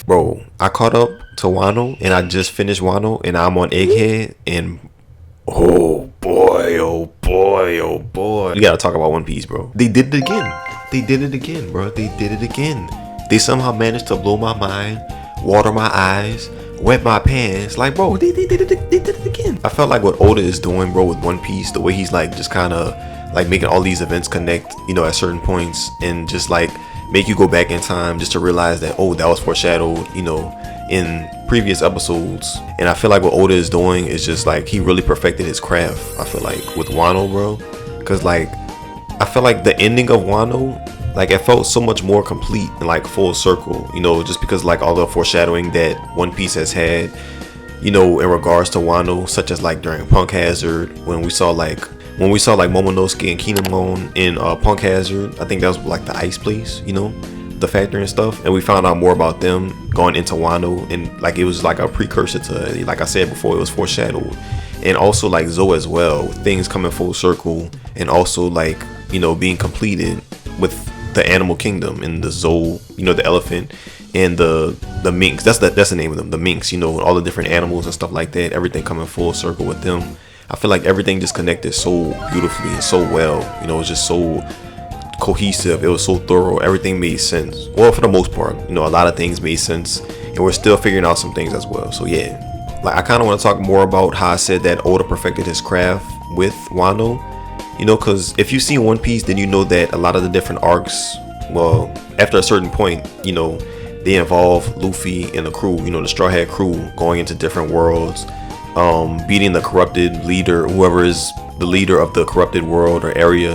Bro, I caught up to Wano and I just finished Wano and I'm on Egghead and oh boy, oh boy, oh boy. We gotta talk about One Piece, bro. They did it again. They did it again, bro. They did it again. They somehow managed to blow my mind, water my eyes, wet my pants. Like, bro, they did it again. I felt like what Oda is doing, bro, with One Piece, the way he's like just kind of like making all these events connect, you know, at certain points and just like make you go back in time just to realize that, oh, that was foreshadowed, you know, in previous episodes. And I feel like what Oda is doing is just like he really perfected his craft. I feel like with Wano, bro, because like I feel like the ending of Wano, like it felt so much more complete and like full circle, you know, just because like all the foreshadowing that One Piece has had, you know, in regards to Wano, such as like during Punk Hazard when we saw like Momonosuke and Kinemon in Punk Hazard. I think that was like the ice place, you know, the factory and stuff, and we found out more about them going into Wano, and like it was like a precursor to, like I said before, it was foreshadowed. And also like Zoe as well, things coming full circle, and also like, you know, being completed with the animal kingdom and the Zoe, you know, the elephant and the minks. That's the name of them, the minks, you know, all the different animals and stuff like that, everything coming full circle with them. I feel like everything just connected so beautifully and so well, you know. It was just so cohesive, it was so thorough, everything made sense. Well, for the most part, you know, a lot of things made sense, and we're still figuring out some things as well. So yeah, like I kind of want to talk more about how I said that Oda perfected his craft with Wano, you know, because if you see One Piece, then you know that a lot of the different arcs, well, after a certain point, you know, they involve Luffy and the crew, you know, the Straw Hat crew going into different worlds, beating the corrupted leader, whoever is the leader of the corrupted world or area,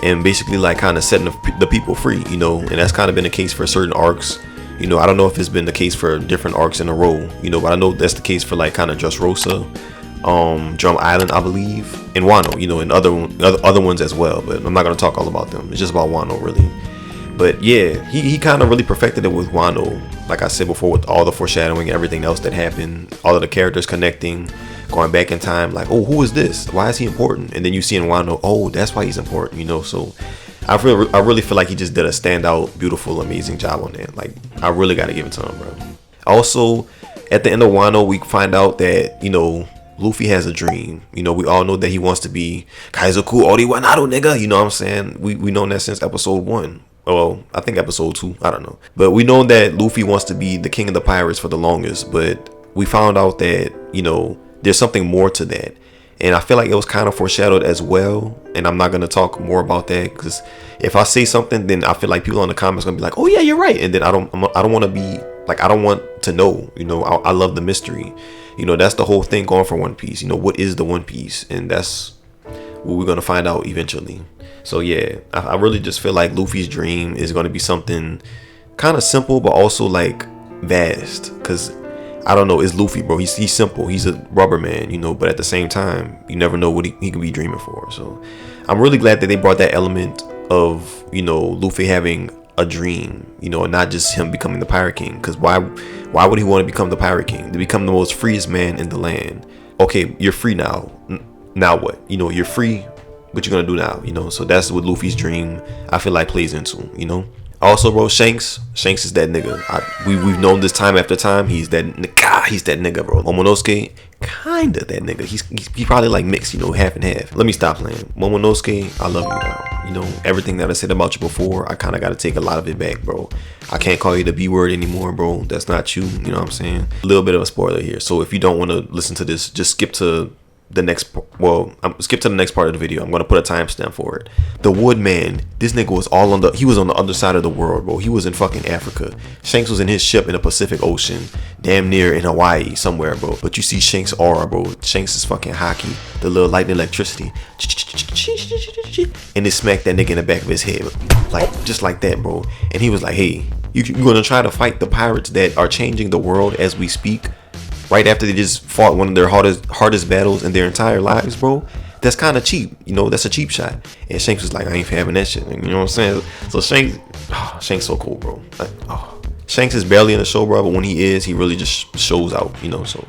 and basically like kind of setting the people free, you know. And that's kind of been the case for certain arcs, you know. I don't know if it's been the case for different arcs in a row, you know, but I know that's the case for like kind of Dressrosa, Drum Island, I believe, and Wano, you know, and other ones as well, but I'm not going to talk all about them. It's just about Wano really. But yeah, he kind of really perfected it with Wano, like I said before, with all the foreshadowing, everything else that happened, all of the characters connecting, going back in time, like, oh, who is this? Why is he important? And then you see in Wano, oh, that's why he's important, you know. So I really feel like he just did a standout, beautiful, amazing job on that. Like, I really got to give it to him, bro. Also, at the end of Wano, we find out that, you know, Luffy has a dream. You know, we all know that he wants to be Kaizoku Ori Wanado, nigga. You know what I'm saying? We known that since episode 1. Well, I think episode 2, I don't know. But we know that Luffy wants to be the king of the pirates for the longest, but we found out that, you know, there's something more to that. And I feel like it was kind of foreshadowed as well. And I'm not going to talk more about that, because if I say something, then I feel like people in the comments going to be like, oh yeah, you're right. And then I don't want to be like, I don't want to know, you know. I love the mystery. You know, that's the whole thing going for One Piece. You know, what is the One Piece? And that's what we're going to find out eventually. So yeah, I really just feel like Luffy's dream is going to be something kind of simple, but also like vast. Because I don't know, it's Luffy, bro. He's simple. He's a rubber man, you know. But at the same time, you never know what he can be dreaming for. So I'm really glad that they brought that element of, you know, Luffy having a dream, you know, and not just him becoming the Pirate King. Because why would he want to become the Pirate King? To become the most freest man in the land. Okay, you're free now. Now what? You know, you're free. What you gonna do now, you know? So that's what Luffy's dream, I feel like, plays into, you know. Also, bro, Shanks is that nigga. We've known this time after time. He's that nigga, bro. Momonosuke, kinda that nigga. He's probably like mixed, you know, half and half. Let me stop playing. Momonosuke, I love you now. You know, everything that I said about you before, I kind of got to take a lot of it back, bro. I can't call you the B word anymore, bro. That's not you. You know what I'm saying? A little bit of a spoiler here. So if you don't want to listen to this, just skip to the next, skip to the next part of the video. I'm gonna put a timestamp for it. The Woodman, this nigga was he was on the other side of the world, bro. He was in fucking Africa. Shanks was in his ship in the Pacific Ocean, damn near in Hawaii somewhere, bro. But you see Shanks' aura, bro. Shanks is fucking hockey, the little lightning electricity, and it smacked that nigga in the back of his head, like just like that, bro. And he was like, hey, you're gonna try to fight the pirates that are changing the world as we speak, right after they just fought one of their hardest battles in their entire lives, bro. That's kind of cheap, you know. That's a cheap shot. And Shanks was like, I ain't having that shit, you know what I'm saying? So Shanks so cool, bro. Like, Shanks is barely in the show, bro, but when he is, he really just shows out, you know. So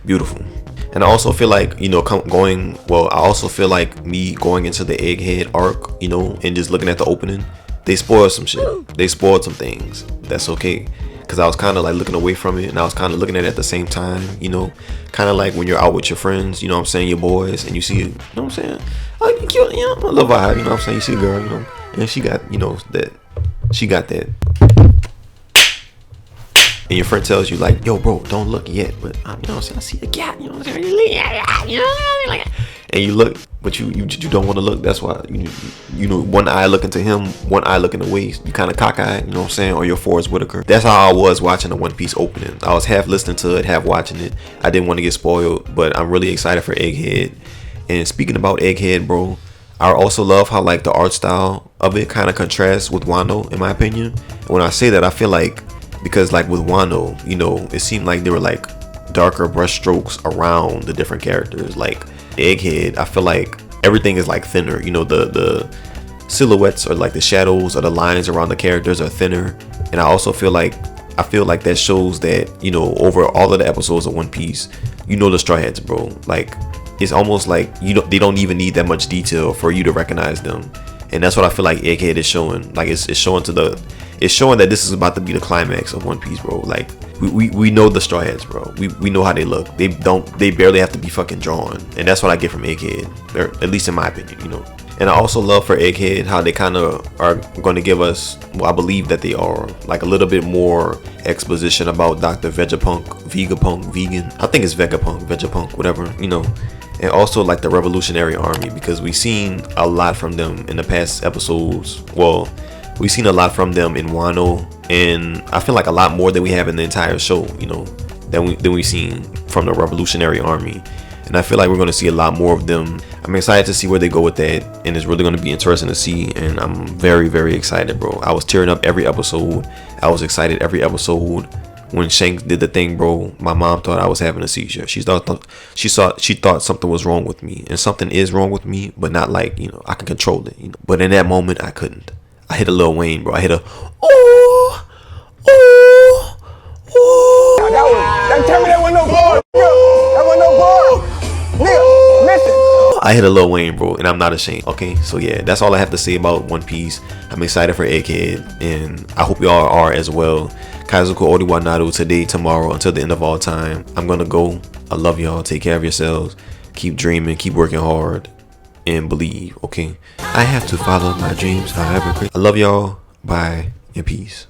beautiful. And I also feel like, you know, I also feel like me going into the Egghead arc, you know, and just looking at the opening, they spoiled some shit. They spoiled some things. That's okay, because I was kind of like looking away from it, and I was kind of looking at it at the same time, you know, kind of like when you're out with your friends, you know what I'm saying, your boys, and you see, you know what I'm saying, oh, you cute, you know, a little vibe, you know what I'm saying, you see a girl, you know, and she got, you know, that, she got that, and your friend tells you like, yo, bro, don't look yet, but you know what I'm saying, I see a cat, you know what I'm saying, you know, and you look, but you don't want to look. That's why you know, one eye looking to him, one eye looking away. You kind of cockeyed, you know what I'm saying, or your Forrest Whitaker. That's how I was watching the One Piece opening. I was half listening to it, half watching it. I didn't want to get spoiled, but I'm really excited for Egghead. And speaking about Egghead, bro, I also love how like the art style of it kind of contrasts with Wano, in my opinion. And when I say that, I feel like because like with Wano, you know, it seemed like there were like darker brush strokes around the different characters. Like Egghead, I feel like everything is like thinner, you know, the silhouettes or like the shadows or the lines around the characters are thinner. And I also feel like that shows that, you know, over all of the episodes of One Piece, you know, the Straw Hats, bro, like it's almost like they don't even need that much detail for you to recognize them. And that's what I feel like Egghead is showing. Like it's showing that this is about to be the climax of One Piece, bro. Like we know the Straw Hats, bro. We know how they look. They barely have to be fucking drawn. And that's what I get from Egghead, or at least in my opinion, you know. And I also love for Egghead how they kind of are going to give us, well, I believe that they are, like a little bit more exposition about Dr. Vegan. I think it's Vegapunk, whatever, you know. And also like the Revolutionary Army, because we've seen a lot from them in the past episodes. Well, we've seen a lot from them in Wano, and I feel like a lot more than we have in the entire show, you know, than we've seen from the Revolutionary Army. And I feel like we're going to see a lot more of them. I'm excited to see where they go with that, and it's really going to be interesting to see. And I'm very, very excited, bro. I was tearing up every episode. I was excited every episode. When Shanks did the thing, bro, my mom thought I was having a seizure. She thought something was wrong with me, and something is wrong with me, but not like, you know, I can control it, you know. But in that moment, I couldn't. I hit a Lil Wayne, bro. I hit a oh. Tell me that wasn't no bar, that wasn't no bar. Nigga, listen. I hit a Lil Wayne, bro, and I'm not ashamed. Okay, so yeah, that's all I have to say about One Piece. I'm excited for Egghead, and I hope y'all are as well. Kaizoku Oriwa Naru today, tomorrow, until the end of all time. I'm gonna go. I love y'all. Take care of yourselves. Keep dreaming. Keep working hard. And believe, okay? I have to follow my dreams however great. I love y'all. Bye and peace.